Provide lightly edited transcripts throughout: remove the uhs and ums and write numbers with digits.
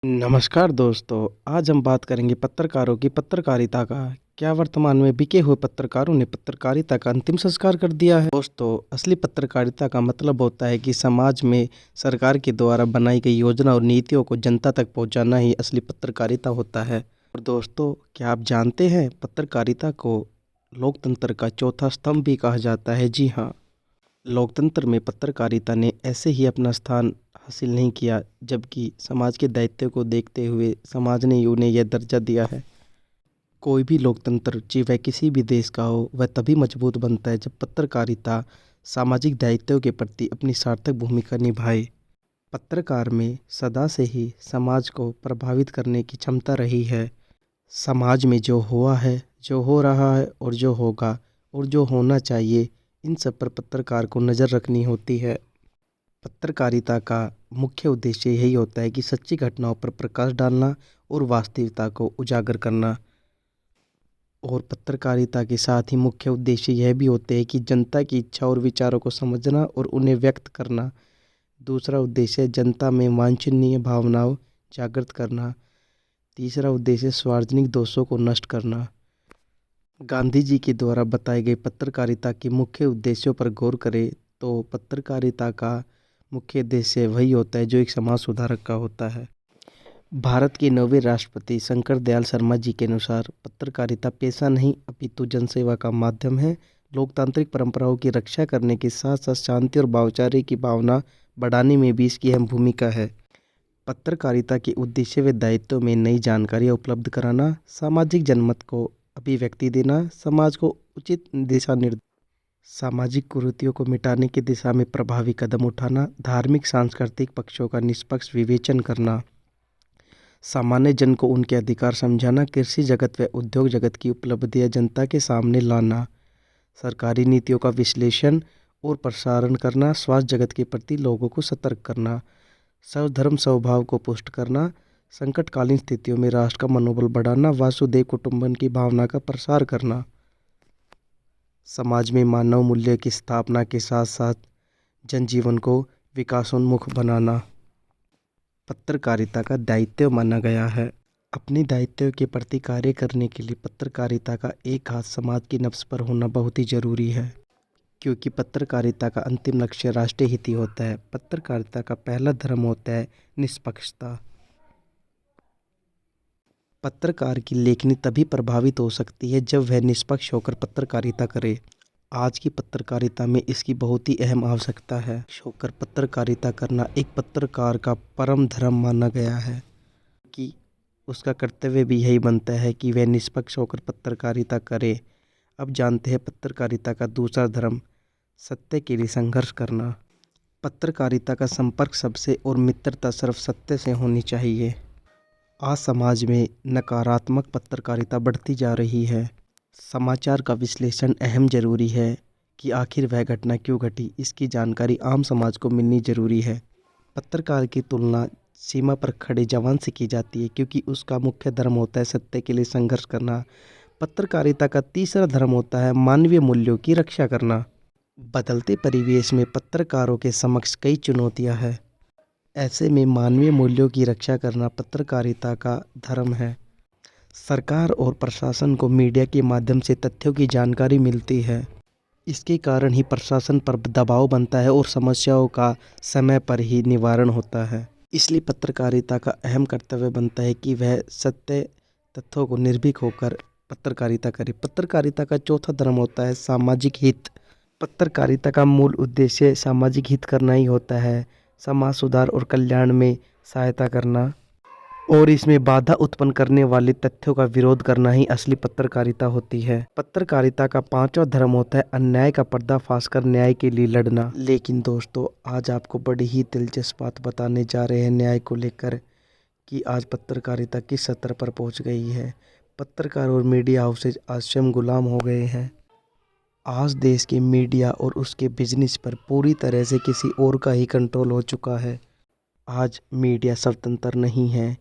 नमस्कार दोस्तों, आज हम बात करेंगे पत्रकारों की पत्रकारिता का। क्या वर्तमान में बिके हुए पत्रकारों ने पत्रकारिता का अंतिम संस्कार कर दिया है? दोस्तों, असली पत्रकारिता का मतलब होता है कि समाज में सरकार के द्वारा बनाई गई योजना और नीतियों को जनता तक पहुंचाना ही असली पत्रकारिता होता है। और दोस्तों, क्या आप जानते हैं पत्रकारिता को लोकतंत्र का चौथा स्तंभ भी कहा जाता है? जी हाँ, लोकतंत्र में पत्रकारिता ने ऐसे ही अपना स्थान हासिल नहीं किया, जबकि समाज के दायित्व को देखते हुए समाज ने उन्हें यह दर्जा दिया है। कोई भी लोकतंत्र, चाहे वह किसी भी देश का हो, वह तभी मजबूत बनता है जब पत्रकारिता सामाजिक दायित्व के प्रति अपनी सार्थक भूमिका निभाए। पत्रकार में सदा से ही समाज को प्रभावित करने की क्षमता रही है। समाज में जो हुआ है, जो हो रहा है और जो होगा और जो होना चाहिए, इन सब पर पत्रकार को नज़र रखनी होती है। पत्रकारिता का मुख्य उद्देश्य यही होता है कि सच्ची घटनाओं पर प्रकाश डालना और वास्तविकता को उजागर करना। और पत्रकारिता के साथ ही मुख्य उद्देश्य यह भी होते हैं कि जनता की इच्छा और विचारों को समझना और उन्हें व्यक्त करना। दूसरा उद्देश्य है जनता में वांछनीय भावनाओं जागृत करना। तीसरा उद्देश्य सार्वजनिक दोषों को नष्ट करना। गांधी जी के द्वारा बताए गए पत्रकारिता के मुख्य उद्देश्यों पर गौर करें तो पत्रकारिता का मुख्य उद्देश्य वही होता है जो एक समाज सुधारक का होता है। भारत के 9वें राष्ट्रपति शंकर दयाल शर्मा जी के अनुसार पत्रकारिता पेशा नहीं अपितु जनसेवा का माध्यम है। लोकतांत्रिक परंपराओं की रक्षा करने के साथ साथ शांति और भाईचारे की भावना बढ़ाने में भी इसकी अहम भूमिका है। पत्रकारिता के उद्देश्य व दायित्व में नई जानकारियाँ उपलब्ध कराना, सामाजिक जनमत को अभिव्यक्ति देना, समाज को उचित दिशा निर्देश, सामाजिक कुरीतियों को मिटाने की दिशा में प्रभावी कदम उठाना, धार्मिक सांस्कृतिक पक्षों का निष्पक्ष विवेचन करना, सामान्य जन को उनके अधिकार समझाना, कृषि जगत व उद्योग जगत की उपलब्धियां जनता के सामने लाना, सरकारी नीतियों का विश्लेषण और प्रसारण करना, स्वास्थ्य जगत के प्रति लोगों को सतर्क करना, सर्वधर्म स्वभाव को पुष्ट करना, संकटकालीन स्थितियों में राष्ट्र का मनोबल बढ़ाना, वासुदेव कुटुंबकम की भावना का प्रसार करना, समाज में मानव मूल्य की स्थापना के साथ साथ जनजीवन को विकासोन्मुख बनाना पत्रकारिता का दायित्व माना गया है। अपने दायित्व के प्रति कार्य करने के लिए पत्रकारिता का एक हाथ समाज की नब्ज पर होना बहुत ही जरूरी है, क्योंकि पत्रकारिता का अंतिम लक्ष्य राष्ट्रीय हित ही होता है। पत्रकारिता का पहला धर्म होता है निष्पक्षता। पत्रकार की लेखनी तभी प्रभावित हो सकती है जब वह निष्पक्ष होकर पत्रकारिता करे। आज की पत्रकारिता में इसकी बहुत ही अहम आवश्यकता है। होकर पत्रकारिता करना एक पत्रकार का परम धर्म माना गया है कि उसका कर्तव्य भी यही बनता है कि वह निष्पक्ष होकर पत्रकारिता करे। अब जानते हैं पत्रकारिता का दूसरा धर्म, सत्य के लिए संघर्ष करना। पत्रकारिता का संपर्क सबसे और मित्रता सिर्फ सत्य से होनी चाहिए। आज समाज में नकारात्मक पत्रकारिता बढ़ती जा रही है। समाचार का विश्लेषण अहम जरूरी है कि आखिर वह घटना क्यों घटी, इसकी जानकारी आम समाज को मिलनी जरूरी है। पत्रकार की तुलना सीमा पर खड़े जवान से की जाती है क्योंकि उसका मुख्य धर्म होता है सत्य के लिए संघर्ष करना। पत्रकारिता का तीसरा धर्म होता है मानवीय मूल्यों की रक्षा करना। बदलते परिवेश में पत्रकारों के समक्ष कई चुनौतियां हैं। ऐसे में मानवीय मूल्यों की रक्षा करना पत्रकारिता का धर्म है। सरकार और प्रशासन को मीडिया के माध्यम से तथ्यों की जानकारी मिलती है। इसके कारण ही प्रशासन पर दबाव बनता है और समस्याओं का समय पर ही निवारण होता है। इसलिए पत्रकारिता का अहम कर्तव्य बनता है कि वह सत्य तथ्यों को निर्भीक होकर पत्रकारिता करे। पत्रकारिता का चौथा धर्म होता है सामाजिक हित। पत्रकारिता का मूल उद्देश्य सामाजिक हित करना ही होता है। समाज सुधार और कल्याण में सहायता करना और इसमें बाधा उत्पन्न करने वाले तथ्यों का विरोध करना ही असली पत्रकारिता होती है। पत्रकारिता का पांचवा धर्म होता है अन्याय का पर्दाफाश कर न्याय के लिए लड़ना। लेकिन दोस्तों, आज आपको बड़ी ही दिलचस्प बात बताने जा रहे हैं न्याय को लेकर कि आज पत्रकारिता किस स्तर पर पहुंच गई है। पत्रकार और मीडिया हाउसेज आज स्वयं गुलाम हो गए हैं। आज देश के मीडिया और उसके बिजनेस पर पूरी तरह से किसी और का ही कंट्रोल हो चुका है। आज मीडिया स्वतंत्र नहीं है।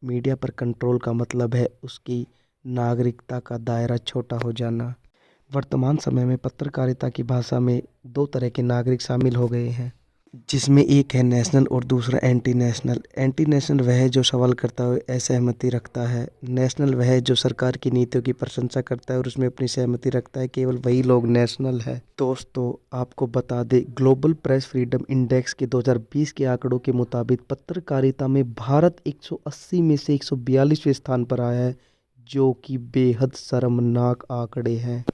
मीडिया पर कंट्रोल का मतलब है उसकी नागरिकता का दायरा छोटा हो जाना। वर्तमान समय में पत्रकारिता की भाषा में दो तरह के नागरिक शामिल हो गए हैं। जिसमें एक है नेशनल और दूसरा एंटी नेशनल। एंटी नेशनल वह है जो सवाल करता है असहमति रखता है, नेशनल वह है जो सरकार की नीतियों की प्रशंसा करता है और उसमें अपनी सहमति रखता है, केवल वही लोग नेशनल है। दोस्तों आपको बता दें, ग्लोबल प्रेस फ्रीडम इंडेक्स के 2020 के आंकड़ों के मुताबिक पत्रकारिता में भारत 180 में से 142वें स्थान पर आया है, जो कि बेहद शर्मनाक आंकड़े हैं।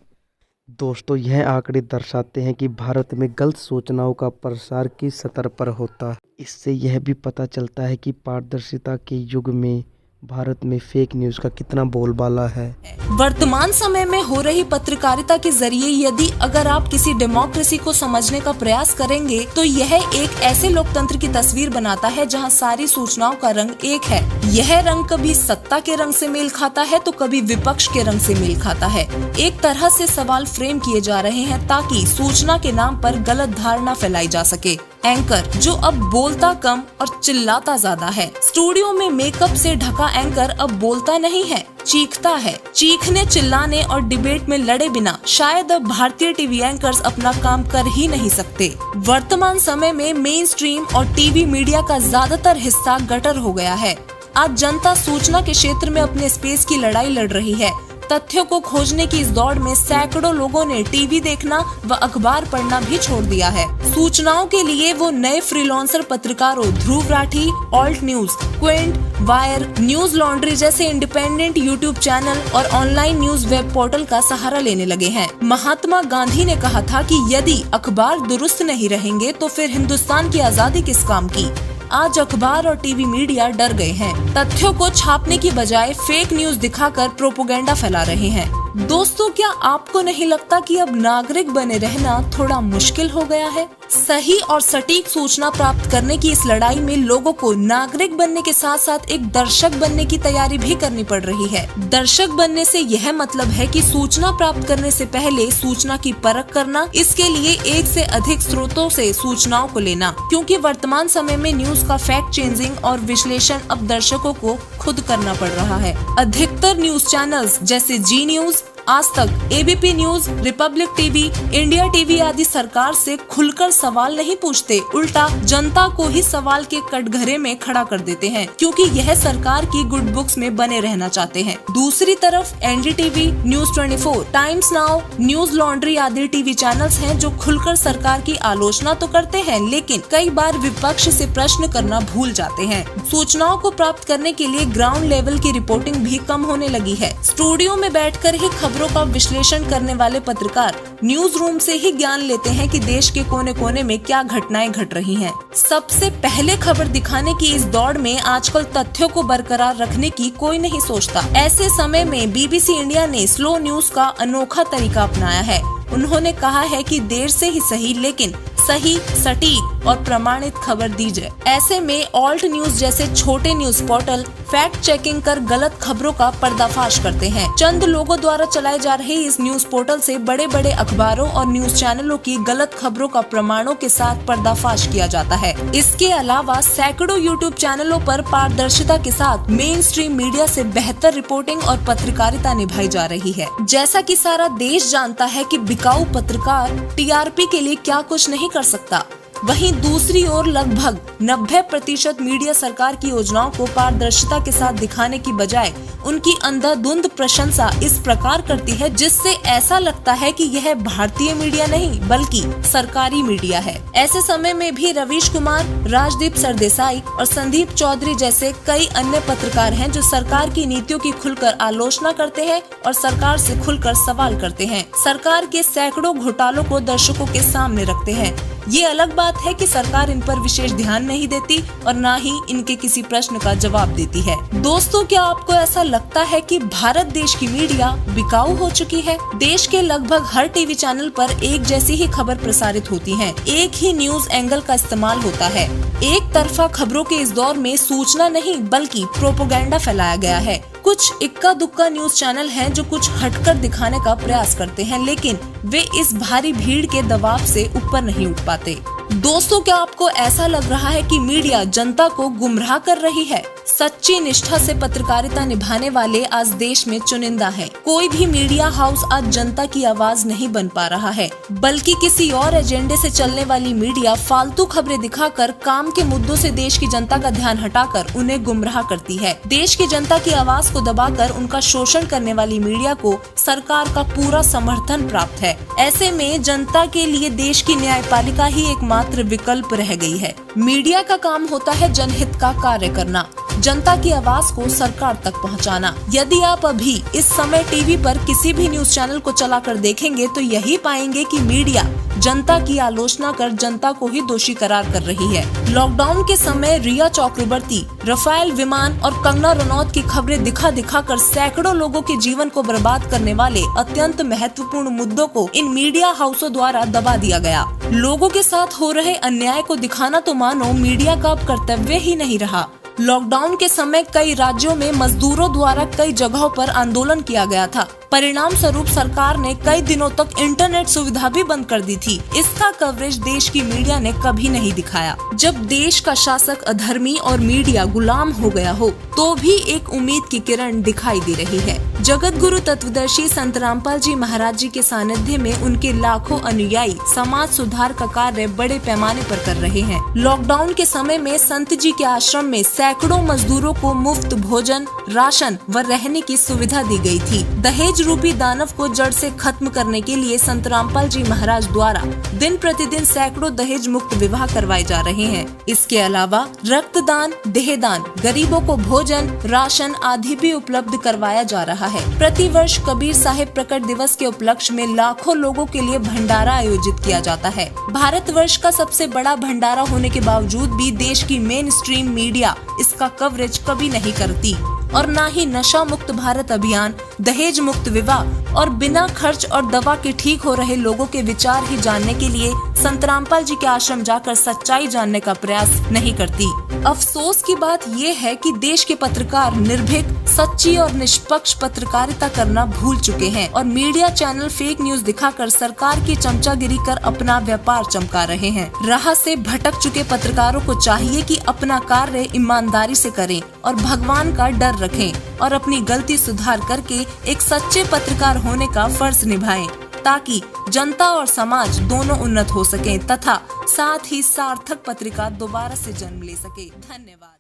दोस्तों यह आंकड़े दर्शाते हैं कि भारत में गलत सूचनाओं का प्रसार किस स्तर पर होता है। इससे यह भी पता चलता है कि पारदर्शिता के युग में भारत में फेक न्यूज़ का कितना बोलबाला है। वर्तमान समय में हो रही पत्रकारिता के जरिए यदि अगर आप किसी डेमोक्रेसी को समझने का प्रयास करेंगे तो यह एक ऐसे लोकतंत्र की तस्वीर बनाता है जहां सारी सूचनाओं का रंग एक है। यह रंग कभी सत्ता के रंग से मेल खाता है तो कभी विपक्ष के रंग से मेल खाता है। एक तरह से सवाल फ्रेम किए जा रहे हैं ताकि सूचना के नाम पर गलत धारणा फैलाई जा सके। एंकर जो अब बोलता कम और चिल्लाता ज्यादा है। स्टूडियो में मेकअप से ढका एंकर अब बोलता नहीं है, चीखता है। चीखने, चिल्लाने और डिबेट में लड़े बिना शायद अब भारतीय टीवी एंकर्स अपना काम कर ही नहीं सकते। वर्तमान समय में मेन स्ट्रीम और टीवी मीडिया का ज्यादातर हिस्सा गटर हो गया है। आज जनता सूचना के क्षेत्र में अपने स्पेस की लड़ाई लड़ रही है। तथ्यों को खोजने की इस दौड़ में सैकड़ों लोगों ने टीवी देखना व अखबार पढ़ना भी छोड़ दिया है। सूचनाओं के लिए वो नए फ्रीलांसर पत्रकारों Dhruv Rathee, Alt News, Quint, Wire, Newslaundry जैसे इंडिपेंडेंट यूट्यूब चैनल और ऑनलाइन न्यूज वेब पोर्टल का सहारा लेने लगे हैं। महात्मा गांधी ने कहा था कि यदि अखबार दुरुस्त नहीं रहेंगे तो फिर हिंदुस्तान की आजादी किस काम की। आज अखबार और टीवी मीडिया डर गए हैं। तथ्यों को छापने की बजाय फेक न्यूज दिखाकर प्रोपेगेंडा फैला रहे हैं। दोस्तों क्या आपको नहीं लगता कि अब नागरिक बने रहना थोड़ा मुश्किल हो गया है? सही और सटीक सूचना प्राप्त करने की इस लड़ाई में लोगों को नागरिक बनने के साथ साथ एक दर्शक बनने की तैयारी भी करनी पड़ रही है। दर्शक बनने से यह मतलब है कि सूचना प्राप्त करने से पहले सूचना की परख करना, इसके लिए एक से अधिक स्रोतों से सूचनाओं को लेना, क्योंकि वर्तमान समय में न्यूज का फैक्ट चेंजिंग और विश्लेषण अब दर्शकों को खुद करना पड़ रहा है। अधिकतर न्यूज चैनल्स जैसे जी न्यूज, आज तक, ABP news, Republic TV, India TV आदि सरकार से खुलकर सवाल नहीं पूछते, उल्टा जनता को ही सवाल के कटघरे में खड़ा कर देते हैं, क्योंकि यह सरकार की गुड बुक्स में बने रहना चाहते हैं। दूसरी तरफ NDTV, news 24, times now, news laundry आदि टीवी चैनल्स हैं जो खुलकर सरकार की आलोचना तो करते हैं, लेकिन कई बार विपक्ष से प्रश्न करना भूल जाते हैं। सूचनाओं को प्राप्त करने के लिए ग्राउंड लेवल की रिपोर्टिंग भी कम होने लगी है। स्टूडियो में बैठकर ही खबरों का विश्लेषण करने वाले पत्रकार न्यूज रूम से ही ज्ञान लेते हैं कि देश के कोने कोने में क्या घटनाएं घट रही हैं। सबसे पहले खबर दिखाने की इस दौड़ में आजकल तथ्यों को बरकरार रखने की कोई नहीं सोचता। ऐसे समय में बीबीसी इंडिया ने स्लो न्यूज का अनोखा तरीका अपनाया है। उन्होंने कहा है कि देर से ही सही, लेकिन सही, सटीक और प्रमाणित खबर दी जाए। ऐसे में ऑल्ट न्यूज जैसे छोटे न्यूज पोर्टल फैक्ट चेकिंग कर गलत खबरों का पर्दाफाश करते हैं। चंद लोगों द्वारा चलाए जा रहे इस न्यूज पोर्टल से बड़े बड़े अखबारों और न्यूज चैनलों की गलत खबरों का प्रमाणों के साथ पर्दाफाश किया जाता है। इसके अलावा सैकड़ों यूट्यूब चैनलों पर पारदर्शिता के साथ मेन स्ट्रीम मीडिया से बेहतर रिपोर्टिंग और पत्रकारिता निभाई जा रही है। जैसा कि सारा देश जानता है कि बिकाऊ पत्रकार टीआरपी के लिए क्या कुछ नहीं कर सकता, वहीं दूसरी ओर लगभग 90% मीडिया सरकार की योजनाओं को पारदर्शिता के साथ दिखाने की बजाय उनकी अंधाधुंध प्रशंसा इस प्रकार करती है जिससे ऐसा लगता है कि यह भारतीय मीडिया नहीं बल्कि सरकारी मीडिया है। ऐसे समय में भी रवीश कुमार, राजदीप सरदेसाई और संदीप चौधरी जैसे कई अन्य पत्रकार हैं जो सरकार की नीतियों की खुलकर आलोचना करते हैं और सरकार से खुलकर सवाल करते हैं। सरकार के सैकड़ों घोटालों को दर्शकों के सामने रखते हैं। ये अलग बात है कि सरकार इन पर विशेष ध्यान नहीं देती और न ही इनके किसी प्रश्न का जवाब देती है। दोस्तों क्या आपको ऐसा लगता है कि भारत देश की मीडिया बिकाऊ हो चुकी है? देश के लगभग हर टीवी चैनल पर एक जैसी ही खबर प्रसारित होती है, एक ही न्यूज एंगल का इस्तेमाल होता है। एक तरफा खबरों के इस दौर में सूचना नहीं बल्कि प्रोपेगेंडा फैलाया गया है। कुछ इक्का दुक्का न्यूज चैनल हैं जो कुछ हटकर दिखाने का प्रयास करते हैं, लेकिन वे इस भारी भीड़ के दबाव से ऊपर नहीं उठ पाते। दोस्तों क्या आपको ऐसा लग रहा है कि मीडिया जनता को गुमराह कर रही है? सच्ची निष्ठा से पत्रकारिता निभाने वाले आज देश में चुनिंदा है। कोई भी मीडिया हाउस आज जनता की आवाज नहीं बन पा रहा है, बल्कि किसी और एजेंडे से चलने वाली मीडिया फालतू खबरें दिखाकर काम के मुद्दों से देश की जनता का ध्यान हटाकर उन्हें गुमराह करती है। देश की जनता की आवाज को दबाकर उनका शोषण करने वाली मीडिया को सरकार का पूरा समर्थन प्राप्त है। ऐसे में जनता के लिए देश की न्यायपालिका ही एकमात्र विकल्प रह गई है। मीडिया का काम होता है जनहित का कार्य करना, जनता की आवाज को सरकार तक पहुंचाना। यदि आप अभी इस समय टीवी पर किसी भी न्यूज चैनल को चलाकर देखेंगे तो यही पाएंगे कि मीडिया जनता की आलोचना कर जनता को ही दोषी करार कर रही है। लॉकडाउन के समय रिया चक्रवर्ती, राफेल विमान और कंगना रनौत की खबरें दिखा कर सैकड़ों लोगों के जीवन को बर्बाद करने वाले अत्यंत महत्वपूर्ण मुद्दों को इन मीडिया हाउसों द्वारा दबा दिया गया। लोगों के साथ हो रहे अन्याय को दिखाना तो मानो मीडिया का अब कर्तव्य ही नहीं रहा। लॉकडाउन के समय कई राज्यों में मजदूरों द्वारा कई जगहों पर आंदोलन किया गया था। परिणाम स्वरूप सरकार ने कई दिनों तक इंटरनेट सुविधा भी बंद कर दी थी। इसका कवरेज देश की मीडिया ने कभी नहीं दिखाया। जब देश का शासक अधर्मी और मीडिया गुलाम हो गया हो, तो भी एक उम्मीद की किरण दिखाई दे रही है। जगत गुरु तत्वदर्शी संत रामपाल जी महाराज जी के सानिध्य में उनके लाखों अनुयायी समाज सुधार का कार्य बड़े पैमाने पर कर रहे हैं। लॉकडाउन के समय में संत जी के आश्रम में सैकड़ों मजदूरों को मुफ्त भोजन, राशन व रहने की सुविधा दी गई थी। दहेज रूपी दानव को जड़ से खत्म करने के लिए संत रामपाल जी महाराज द्वारा दिन प्रतिदिन सैकड़ों दहेज मुक्त विवाह करवाए जा रहे हैं। इसके अलावा रक्तदान, देहदान, गरीबों को भोजन, राशन आदि भी उपलब्ध करवाया जा रहा है। प्रति वर्ष कबीर साहिब प्रकट दिवस के उपलक्ष्य में लाखों लोगों के लिए भंडारा आयोजित किया जाता है। भारतवर्ष का सबसे बड़ा भंडारा होने के बावजूद भी देश की मेन स्ट्रीम मीडिया इसका कवरेज कभी नहीं करती और न ही नशा मुक्त भारत अभियान, दहेज मुक्त विवाह और बिना खर्च और दवा के ठीक हो रहे लोगों के विचार ही जानने के लिए संत रामपाल जी के आश्रम जाकर सच्चाई जानने का प्रयास नहीं करती। अफसोस की बात ये है कि देश के पत्रकार निर्भीक, सच्ची और निष्पक्ष पत्रकारिता करना भूल चुके हैं और मीडिया चैनल फेक न्यूज दिखाकर सरकार की चमचागिरी कर अपना व्यापार चमका रहे हैं। राह से भटक चुके पत्रकारों को चाहिए कि अपना कार्य ईमानदारी से करें और भगवान का डर रखें और अपनी गलती सुधार करके एक सच्चे पत्रकार होने का फर्ज निभाएं, ताकि जनता और समाज दोनों उन्नत हो सकें तथा साथ ही सार्थक पत्रिका दोबारा से जन्म ले सके। धन्यवाद।